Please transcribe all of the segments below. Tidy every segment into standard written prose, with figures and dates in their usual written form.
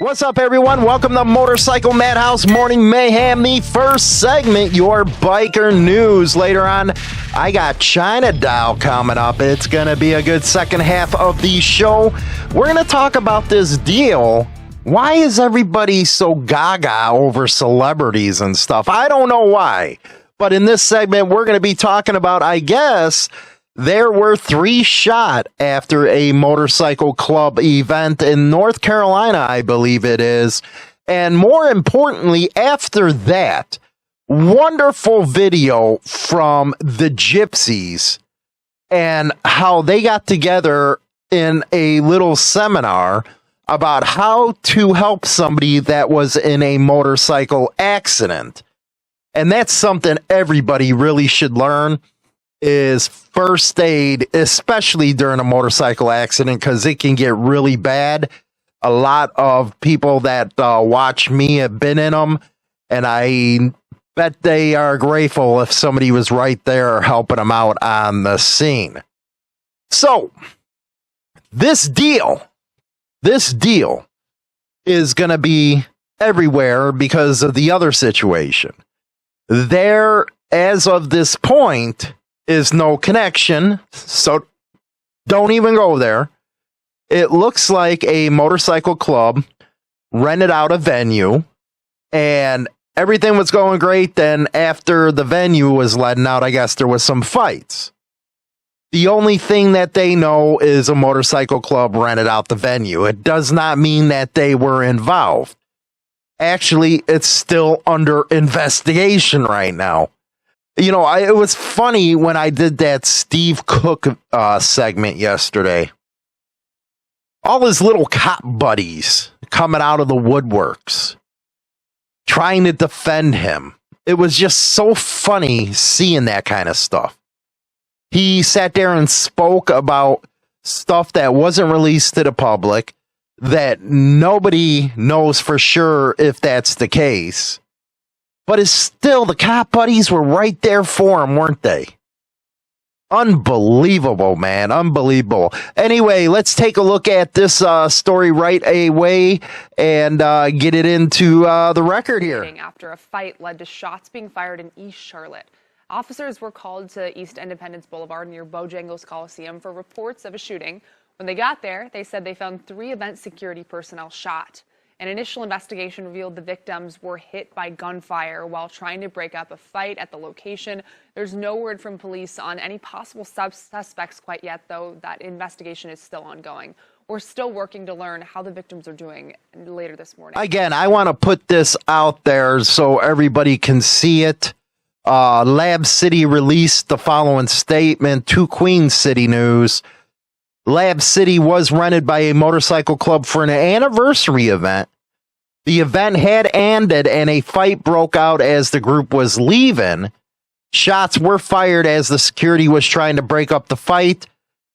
What's up, everyone? Welcome to Motorcycle Madhouse Morning Mayhem, the first segment, your biker news. Later on, I got China Doll coming up. It's going to be a good second half of the show. We're going to talk about this deal. Why is everybody so gaga over celebrities and stuff? I don't know why. But in this segment, we're going to be talking about, I guess, there were 3 shot after a motorcycle club event in North Carolina, I believe it is. And more importantly, after that, wonderful video from the Gypsies and how they got together in a little seminar about how to help somebody that was in a motorcycle accident. And that's something everybody really should learn, is first aid, especially during a motorcycle accident, because it can get really bad. A lot of people that watch me have been in them, and I bet they are grateful if somebody was right there helping them out on the scene. So, this deal is going to be everywhere because of the other situation. There, as of this point, is no connection, so don't even go there. It looks like a motorcycle club rented out a venue, and everything was going great. Then after the venue was letting out, I guess there was some fights. The only thing that they know is a motorcycle club rented out the venue. It does not mean that they were involved. Actually, it's still under investigation right now. You know, it was funny when I did that Steve Cook segment yesterday. All his little cop buddies coming out of the woodworks, trying to defend him. It was just so funny seeing that kind of stuff. He sat there and spoke about stuff that wasn't released to the public, that nobody knows for sure if that's the case. But it's still, the cop buddies were right there for him, weren't they? Unbelievable, man. Unbelievable. Anyway, let's take a look at this story right away and get it into the record here. After a fight led to shots being fired in East Charlotte. Officers were called to East Independence Blvd near Bojangles Coliseum for reports of a shooting. When they got there, they said they found 3 event security personnel shot. An initial investigation revealed the victims were hit by gunfire while trying to break up a fight at the location. There's no word from police on any possible suspects quite yet, though that investigation is still ongoing. We're still working to learn how the victims are doing later this morning. Again, I want to put this out there so everybody can see it. Lab City released the following statement to Queen City News. Lab City was rented by a motorcycle club for an anniversary event. The event had ended and a fight broke out as the group was leaving. Shots were fired as the security was trying to break up the fight.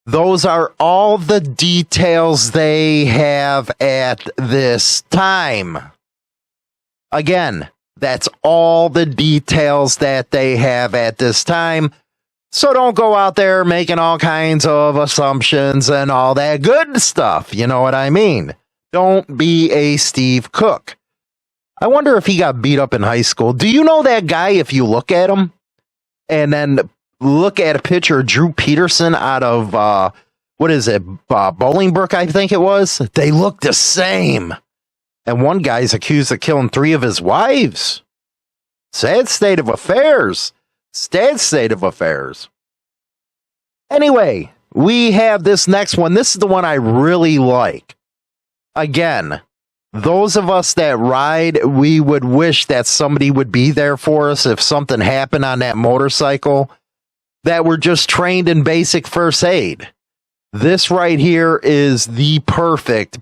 Those are all the details they have at this time. Again, that's all the details that they have at this time. So don't go out there making all kinds of assumptions and all that good stuff. You know what I mean? Don't be a Steve Cook. I wonder if he got beat up in high school. Do you know that guy, if you look at him and then look at a picture of Drew Peterson out of, Bolingbrook, I think it was? They look the same. And one guy's accused of killing 3 of his wives. Sad state of affairs. Sad state of affairs. Anyway, we have this next one. This is the one I really like. Again, those of us that ride, we would wish that somebody would be there for us if something happened on that motorcycle, that were just trained in basic first aid. This right here is the perfect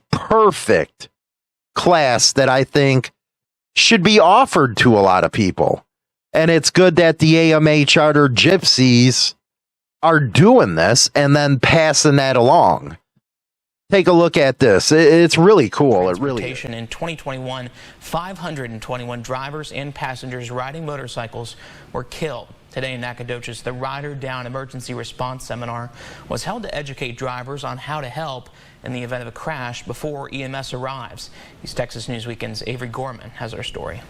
class that I think should be offered to a lot of people. And it's good that the AMA charter Gypsies are doing this and then passing that along. Take a look at this. It's really cool. It really is. In 2021, 521 drivers and passengers riding motorcycles were killed. Today in Nacogdoches, the Rider Down Emergency Response Seminar was held to educate drivers on how to help in the event of a crash before EMS arrives. East Texas News Weekend's Avery Gorman has our story.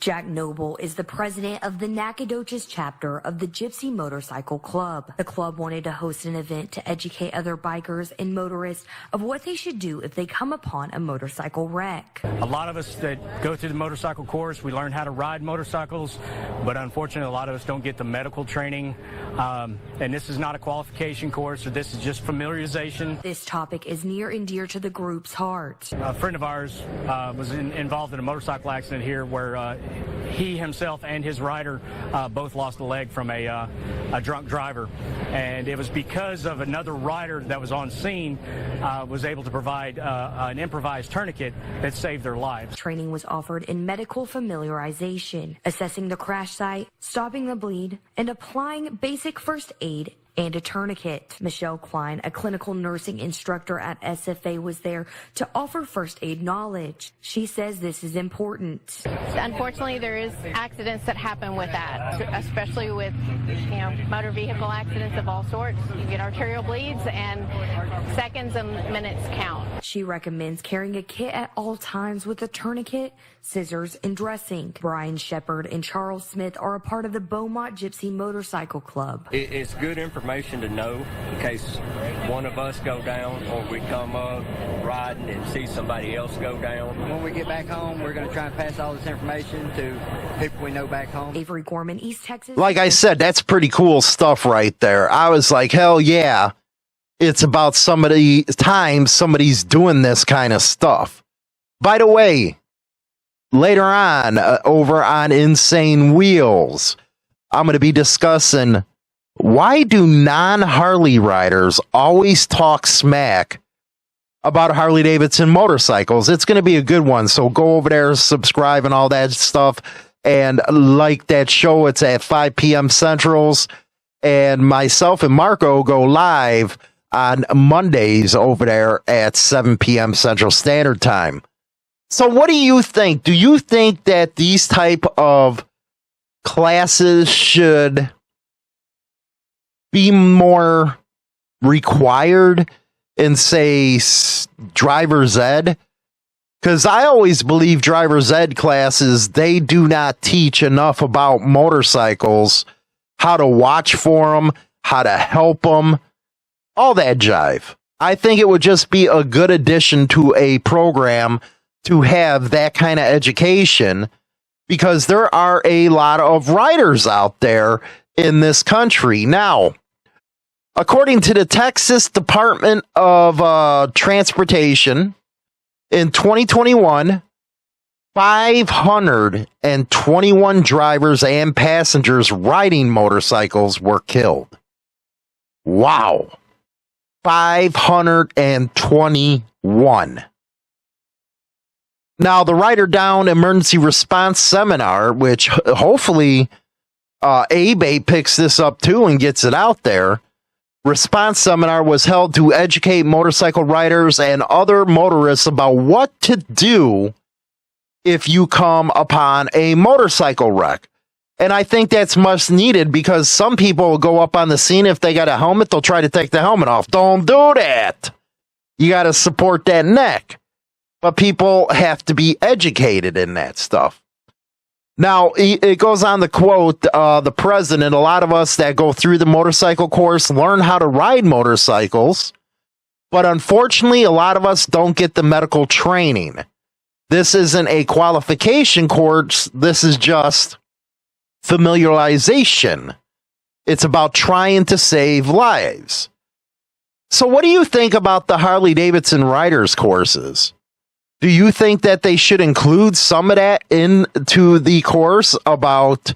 Jack Noble is the president of the Nacogdoches chapter of the Gypsy Motorcycle Club. The club wanted to host an event to educate other bikers and motorists of what they should do if they come upon a motorcycle wreck. A lot of us that go through the motorcycle course, we learn how to ride motorcycles, but unfortunately a lot of us don't get the medical training. And this is not a qualification course, or this is just familiarization. This topic is near and dear to the group's heart. A friend of ours was involved in a motorcycle accident here where he himself and his rider both lost a leg from a drunk driver, and it was because of another rider that was on scene was able to provide an improvised tourniquet that saved their lives. Training was offered in medical familiarization, assessing the crash site, stopping the bleed, and applying basic first aid and a tourniquet. Michelle Klein, a clinical nursing instructor at SFA, was there to offer first aid knowledge. She says this is important. Unfortunately, there is accidents that happen with that, especially with motor vehicle accidents of all sorts. You get arterial bleeds, and seconds and minutes count. She recommends carrying a kit at all times with a tourniquet, scissors, and dressing. Brian Shepard and Charles Smith are a part of the Beaumont Gypsy Motorcycle Club. It's good information to know in case one of us go down or we come up riding and see somebody else go down. When we get back home, we're going to try and pass all this information to people we know back home. Avery Gorman, East Texas. Like I said, that's pretty cool stuff right there. I was like, hell yeah. It's about somebody's doing this kind of stuff. By the way, later on, over on Insane Wheels, I'm going to be discussing why do non-Harley riders always talk smack about Harley-Davidson motorcycles. It's going to be a good one, so go over there, subscribe and all that stuff, and like that show. It's at 5 p.m. Centrals, and myself and Marco go live on Mondays over there at 7 p.m. Central Standard Time. So what do you think? Do you think that these type of classes should be more required in, say, driver's ed? Because I always believe driver's ed classes, they do not teach enough about motorcycles, how to watch for them, how to help them, all that jive. I think it would just be a good addition to a program to have that kind of education, because there are a lot of riders out there in this country. Now, according to the Texas Department of Transportation, in 2021, 521 drivers and passengers riding motorcycles were killed. Wow. 521. Now, the Rider Down Emergency Response Seminar, which hopefully ABAY picks this up too and gets it out there. Response seminar was held to educate motorcycle riders and other motorists about what to do if you come upon a motorcycle wreck. And I think that's much needed, because some people will go up on the scene. If they got a helmet, they'll try to take the helmet off. Don't do that. You got to support that neck. But people have to be educated in that stuff. Now, it goes on to quote the president: a lot of us that go through the motorcycle course learn how to ride motorcycles, but unfortunately, a lot of us don't get the medical training. This isn't a qualification course. This is just familiarization. It's about trying to save lives. So what do you think about the Harley-Davidson riders courses? Do you think that they should include some of that into the course about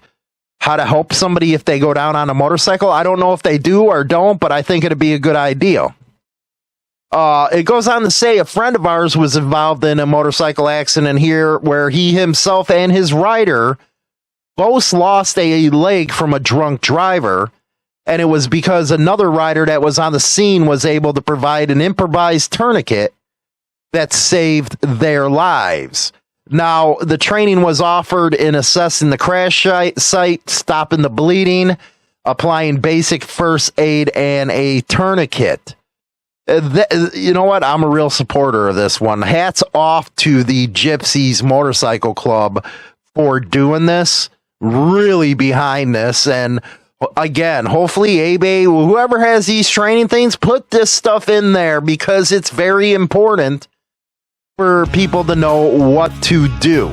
how to help somebody if they go down on a motorcycle? I don't know if they do or don't, but I think it'd be a good idea. It goes on to say a friend of ours was involved in a motorcycle accident here where he himself and his rider both lost a leg from a drunk driver. And it was because another rider that was on the scene was able to provide an improvised tourniquet that saved their lives. Now, the training was offered in assessing the crash site, stopping the bleeding, applying basic first aid, and a tourniquet. You know what? I'm a real supporter of this one. Hats off to the Gypsies Motorcycle Club for doing this. Really behind this. And again, hopefully Abe, whoever has these training things, put this stuff in there because it's very important for people to know what to do.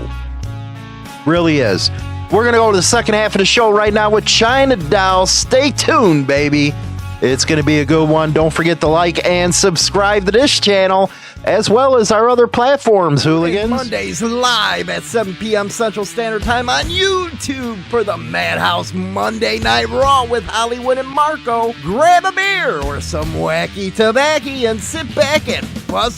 Really is. We're going to go to the second half of the show right now with China Doll. Stay tuned, baby. It's going to be a good one. Don't forget to like and subscribe to this channel, as well as our other platforms, hooligans. Mondays live at 7 p.m. Central Standard Time on YouTube for the Madhouse Monday Night Raw with Hollywood and Marco. Grab a beer or some wacky tobacco and sit back and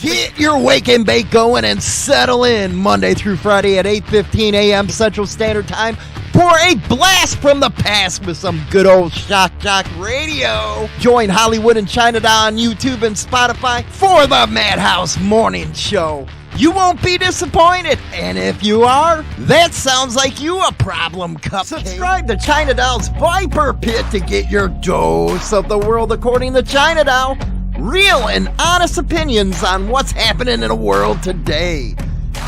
get your wake and bake going and settle in Monday through Friday at 8:15 a.m. Central Standard Time for a blast from the past with some good old Shock Jock Radio. Join Hollywood and China Doll on YouTube and Spotify for the Madhouse Morning Show. You won't be disappointed, and if you are, that sounds like you a problem cupcake. Subscribe to China Doll's Viper Pit to get your dose of the world according to China Doll. Real and honest opinions on what's happening in the world today.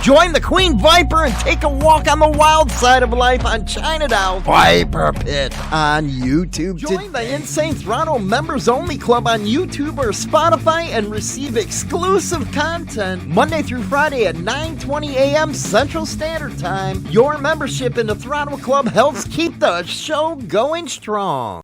Join the Queen Viper and take a walk on the wild side of life on China Doll Viper Pit on YouTube. Join the Insane Throttle Members Only Club on YouTube or Spotify and receive exclusive content Monday through Friday at 9:20 a.m. Central Standard Time. Your membership in the Throttle Club helps keep the show going strong.